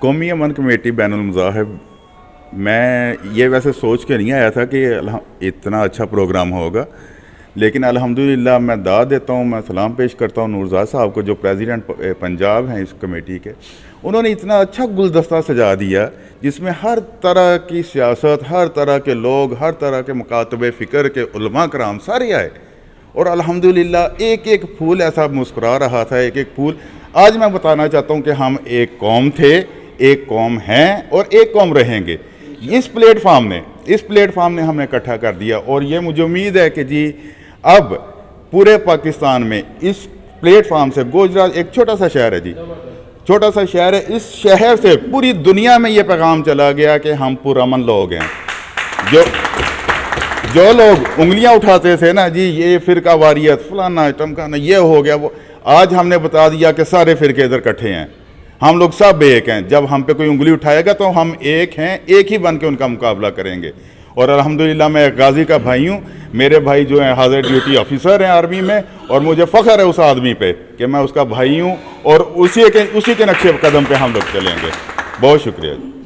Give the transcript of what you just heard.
قومی امن کمیٹی بین المذاہب، میں یہ ویسے سوچ کے نہیں آیا تھا کہ اتنا اچھا پروگرام ہوگا، لیکن الحمدللہ میں داد دیتا ہوں، میں سلام پیش کرتا ہوں نورزاد صاحب کو جو پریزیڈنٹ پنجاب ہیں اس کمیٹی کے. انہوں نے اتنا اچھا گلدستہ سجا دیا جس میں ہر طرح کی سیاست، ہر طرح کے لوگ، ہر طرح کے مکاتب فکر کے علماء کرام سارے آئے، اور الحمدللہ ایک ایک پھول ایسا مسکرا رہا تھا، ایک ایک پھول. آج میں بتانا چاہتا ہوں کہ ہم ایک قوم تھے، ایک قوم ہیں اور ایک قوم رہیں گے. اس پلیٹ فارم نے ہمیں اکٹھا کر دیا، اور یہ مجھے امید ہے کہ جی اب پورے پاکستان میں اس پلیٹ فارم سے گجرات ایک چھوٹا سا شہر ہے، جی چھوٹا سا شہر ہے، اس شہر سے پوری دنیا میں یہ پیغام چلا گیا کہ ہم پرامن لوگ ہیں. جو لوگ انگلیاں اٹھاتے تھے نا جی یہ فرقہ واریت فلانا ٹمکانا یہ ہو گیا، وہ آج ہم نے بتا دیا کہ سارے فرقے ادھر اکٹھے ہیں، ہم لوگ سب ایک ہیں. جب ہم پہ کوئی انگلی اٹھائے گا تو ہم ایک ہیں، ایک ہی بن کے ان کا مقابلہ کریں گے. اور الحمدللہ میں ایک غازی کا بھائی ہوں، میرے بھائی جو ہیں حاضر ڈیوٹی آفیسر ہیں آرمی میں، اور مجھے فخر ہے اس آدمی پہ کہ میں اس کا بھائی ہوں، اور اسی کے نقشے قدم پہ ہم لوگ چلیں گے. بہت شکریہ جی.